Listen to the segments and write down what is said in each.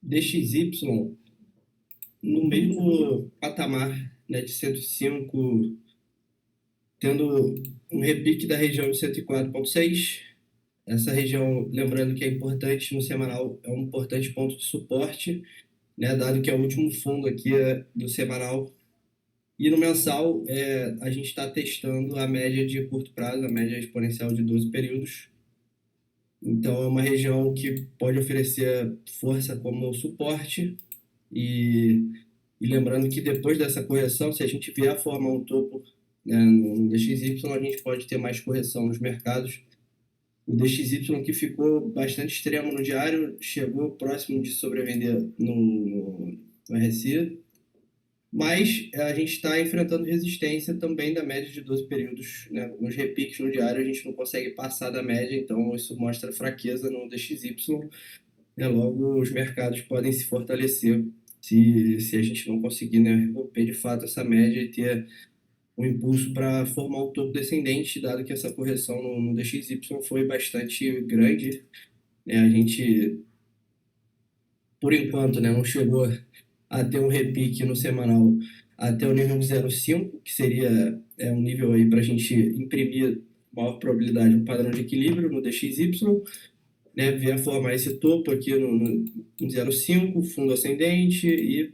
DXY no mesmo patamar, né, de 105, tendo um repique da região de 104,6. Essa região, lembrando que é importante no semanal, é um importante ponto de suporte, né, dado que é o último fundo aqui do semanal. E no mensal, a gente está testando a média de curto prazo, a média exponencial de 12 períodos. Então, é uma região que pode oferecer força como suporte. E lembrando que depois dessa correção, se a gente vier a formar um topo, né, no DXY, a gente pode ter mais correção nos mercados. O DXY, que ficou bastante extremo no diário, chegou próximo de sobrevender no RSI, mas a gente está enfrentando resistência também da média de 12 períodos, né? Nos repiques no diário a gente não consegue passar da média, então isso mostra fraqueza no DXY, né? Logo, os mercados podem se fortalecer se a gente não conseguir, né, romper de fato essa média e ter um impulso para formar um topo descendente, dado que essa correção no DXY foi bastante grande, né? A gente, por enquanto, né, não chegou a ter um repique no semanal até o nível de 0,5, que seria um nível aí para a gente imprimir maior probabilidade um padrão de equilíbrio no DXY, né, vier formar esse topo aqui no 0,5, fundo ascendente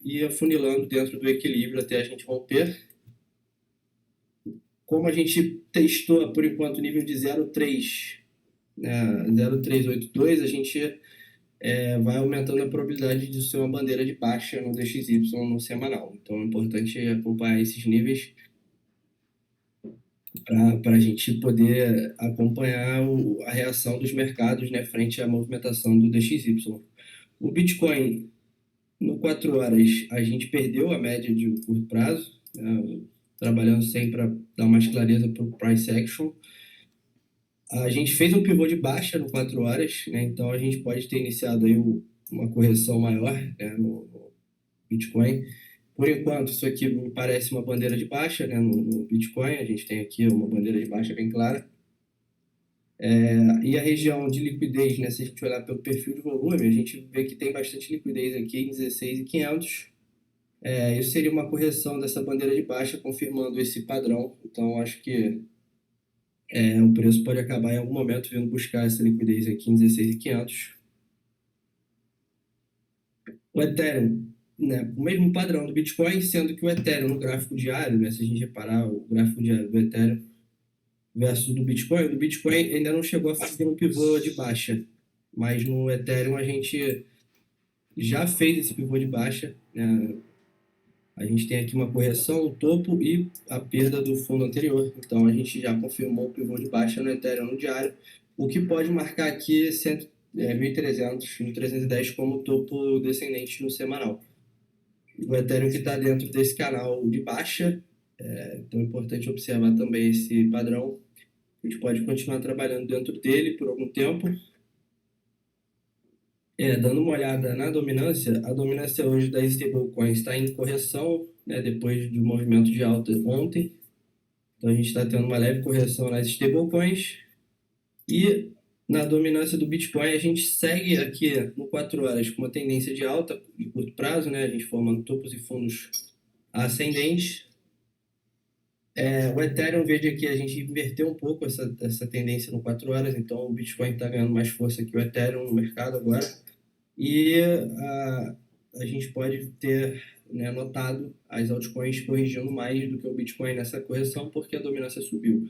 e afunilando dentro do equilíbrio até a gente romper. Como a gente testou, por enquanto, o nível de 0,3, né, 0,382, a gente vai aumentando a probabilidade de ser uma bandeira de baixa no DXY no semanal. Então é importante acompanhar esses níveis para a gente poder acompanhar a reação dos mercados, né, frente à movimentação do DXY. O Bitcoin, no 4 horas, a gente perdeu a média de curto prazo, né, trabalhando sempre para dar mais clareza para o price action. A gente fez um pivô de baixa no 4 horas, né, então a gente pode ter iniciado aí uma correção maior, né, no Bitcoin. Por enquanto, isso aqui me parece uma bandeira de baixa, né, no Bitcoin. A gente tem aqui uma bandeira de baixa bem clara. E a região de liquidez, né, se a gente olhar pelo perfil de volume, a gente vê que tem bastante liquidez aqui em 16.500. Isso seria uma correção dessa bandeira de baixa, confirmando esse padrão. Então, acho que o preço pode acabar em algum momento vindo buscar essa liquidez aqui em 16.500. O Ethereum, né, o mesmo padrão do Bitcoin, sendo que o Ethereum no gráfico diário, né, se a gente reparar o gráfico diário do Ethereum versus do Bitcoin ainda não chegou a fazer um pivô de baixa, mas no Ethereum a gente já fez esse pivô de baixa, né? A gente tem aqui uma correção, o topo e a perda do fundo anterior, então a gente já confirmou o pivô de baixa no Ethereum no diário, o que pode marcar aqui 1.300, 1.310 como topo descendente no semanal. O Ethereum que está dentro desse canal de baixa, então é importante observar também esse padrão. A gente pode continuar trabalhando dentro dele por algum tempo. Dando uma olhada na dominância, a dominância hoje das stablecoins está em correção, né, depois do movimento de alta ontem. Então a gente está tendo uma leve correção nas stablecoins. E na dominância do Bitcoin, a gente segue aqui no 4 horas com uma tendência de alta de curto prazo, né, a gente formando topos e fundos ascendentes. O Ethereum, veja que a gente inverteu um pouco essa tendência no 4 horas, então o Bitcoin está ganhando mais força que o Ethereum no mercado agora. E a gente pode ter, né, notado as altcoins corrigindo mais do que o Bitcoin nessa correção, porque a dominância subiu.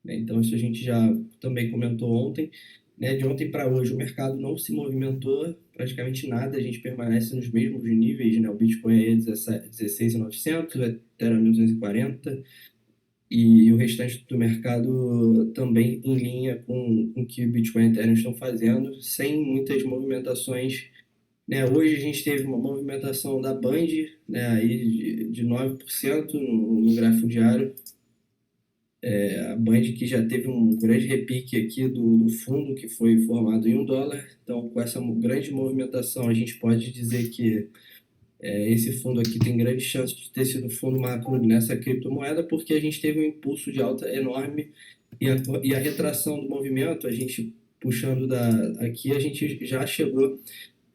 Então, isso a gente já também comentou ontem. Né, de ontem para hoje, o mercado não se movimentou praticamente nada, a gente permanece nos mesmos níveis. Né, o Bitcoin é 16.900, o Ethereum 1.240, e o restante do mercado também em linha com o que o Bitcoin e o Ethereum estão fazendo, sem muitas movimentações. Né, hoje a gente teve uma movimentação da Band, né, aí de 9% no gráfico diário. A Band que já teve um grande repique aqui do fundo, que foi formado em $1. Então, com essa grande movimentação, a gente pode dizer que esse fundo aqui tem grande chance de ter sido fundo macro nessa criptomoeda, porque a gente teve um impulso de alta enorme e a retração do movimento, a gente puxando aqui, a gente já chegou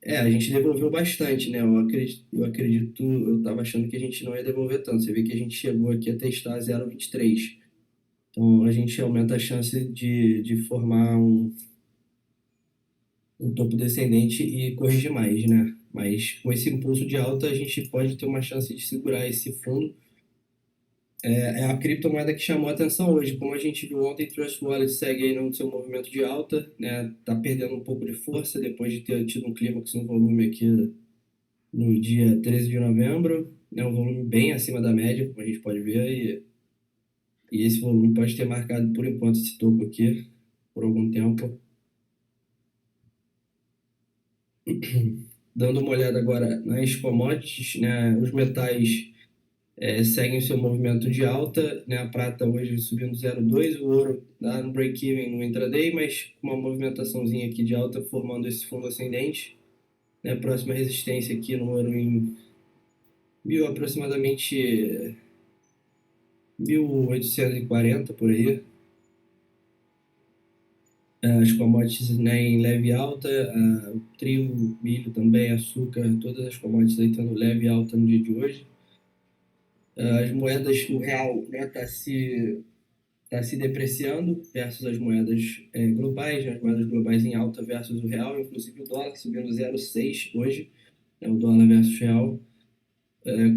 A gente devolveu bastante, né? Eu estava achando que a gente não ia devolver tanto. Você vê que a gente chegou aqui a testar 0,23. Então a gente aumenta a chance de formar um topo descendente e corrigir mais, né? Mas com esse impulso de alta, a gente pode ter uma chance de segurar esse fundo. É a criptomoeda que chamou a atenção hoje. Como a gente viu ontem, Trust Wallet segue aí no seu movimento de alta, né? Tá perdendo um pouco de força depois de ter tido um clímax no volume aqui no dia 13 de novembro. É um volume bem acima da média, como a gente pode ver, e esse volume pode ter marcado por enquanto esse topo aqui por algum tempo. Dando uma olhada agora nas commodities, né? Os metais seguem o seu movimento de alta, né? A prata hoje subindo 0,2, o ouro dá no break-even no intraday, mas com uma movimentaçãozinha aqui de alta formando esse fundo ascendente. Né? A próxima resistência aqui no ouro em aproximadamente 1840 por aí. As commodities, né, em leve alta, trigo, milho também, açúcar, todas as commodities aí tendo leve alta no dia de hoje. As moedas, o real tá se depreciando versus as moedas globais, né, as moedas globais em alta versus o real, inclusive o dólar subindo 0,6 hoje, né, o dólar versus real.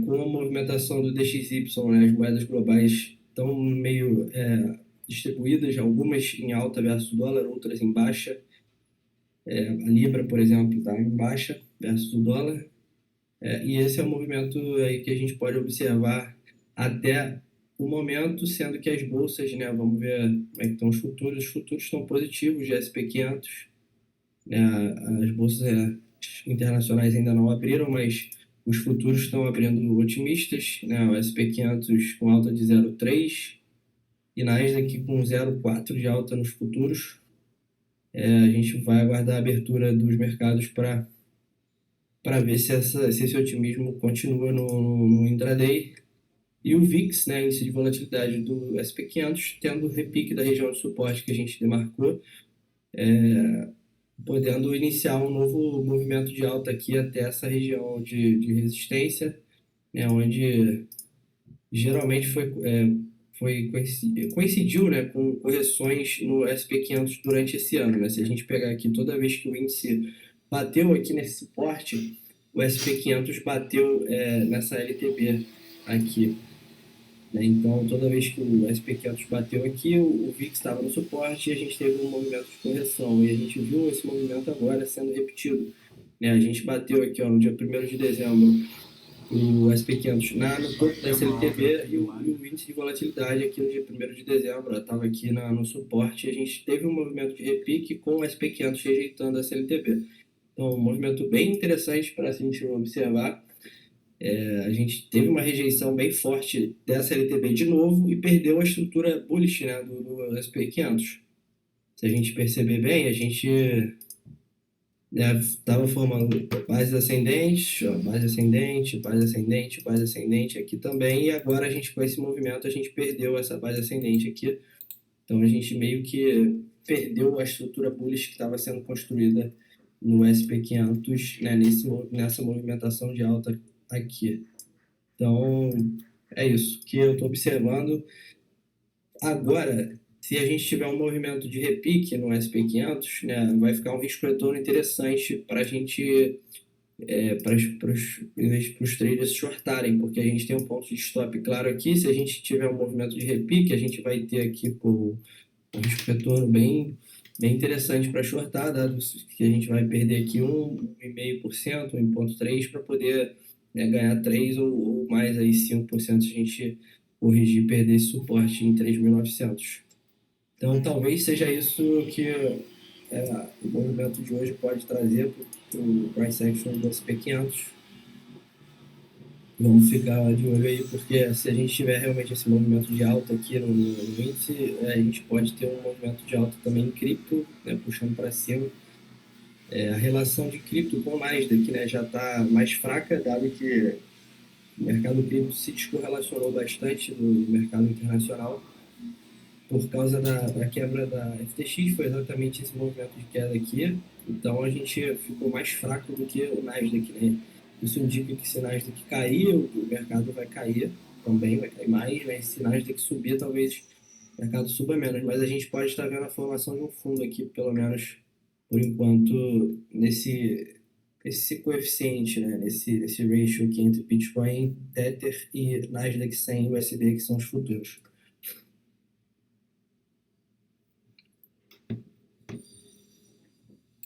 Com a movimentação do DXY, né, as moedas globais estão meio distribuídas, algumas em alta versus o dólar, outras em baixa. A Libra, por exemplo, está em baixa versus o dólar. E esse é o movimento aí que a gente pode observar até o momento, sendo que as bolsas, né, vamos ver como é que estão os futuros estão positivos de SP500, né, as bolsas internacionais ainda não abriram, mas os futuros estão abrindo otimistas, né, o SP500 com alta de 0,3 e Nasdaq com 0,4 de alta nos futuros. A gente vai aguardar a abertura dos mercados para ver se esse otimismo continua no intraday. E o VIX, né, índice de volatilidade do SP500, tendo repique da região de suporte que a gente demarcou, podendo iniciar um novo movimento de alta aqui até essa região de resistência, né, onde geralmente coincidiu, né, com correções no SP500 durante esse ano. Né? Se a gente pegar aqui, toda vez que o índice bateu aqui nesse suporte, o SP500 bateu nessa LTB aqui. Né? Então, toda vez que o SP500 bateu aqui, o VIX estava no suporte e a gente teve um movimento de correção. E a gente viu esse movimento agora sendo repetido. Né? A gente bateu aqui no dia 1º de dezembro o SP500 no topo da SLTB e o índice de volatilidade aqui no dia 1º de dezembro estava aqui no suporte e a gente teve um movimento de repique com o SP500 rejeitando a SLTB. Então, um movimento bem interessante para a gente observar. A gente teve uma rejeição bem forte dessa LTB de novo e perdeu a estrutura bullish, né, do SP500. Se a gente perceber bem, a gente estava formando base ascendente, ó, base ascendente, base ascendente, base ascendente aqui também, e agora a gente com esse movimento a gente perdeu essa base ascendente aqui, então a gente meio que perdeu a estrutura bullish que estava sendo construída no SP500, né, nessa movimentação de alta aqui. Então é isso que eu estou observando. Agora, se a gente tiver um movimento de repique no SP500, né, vai ficar um risco-retorno interessante para a gente, para os traders shortarem, porque a gente tem um ponto de stop claro aqui. Se a gente tiver um movimento de repique, a gente vai ter aqui um risco-retorno bem interessante para shortar, dado que a gente vai perder aqui 1,5%, 1,3% para poder ganhar 3% ou mais aí 5% se a gente corrigir e perder esse suporte em 3.900. Então, talvez seja isso que o movimento de hoje pode trazer para o price action do SP500. Vamos ficar de olho aí, porque se a gente tiver realmente esse movimento de alta aqui no índice, a gente pode ter um movimento de alta também em cripto, né, puxando para cima. A relação de cripto com Nasdaq, né, já está mais fraca, dado que o mercado cripto se descorrelacionou bastante do mercado internacional por causa da quebra da FTX, foi exatamente esse movimento de queda aqui, Então a gente ficou mais fraco do que o Nasdaq, né? Isso indica que se o Nasdaq cair, o mercado vai cair também, vai cair mais, né? Se o Nasdaq subir, talvez o mercado suba menos, mas a gente pode estar vendo a formação de um fundo aqui, pelo menos por enquanto, esse coeficiente, né? Nesse ratio aqui entre Bitcoin, Tether e Nasdaq 100 USD, que são os futuros.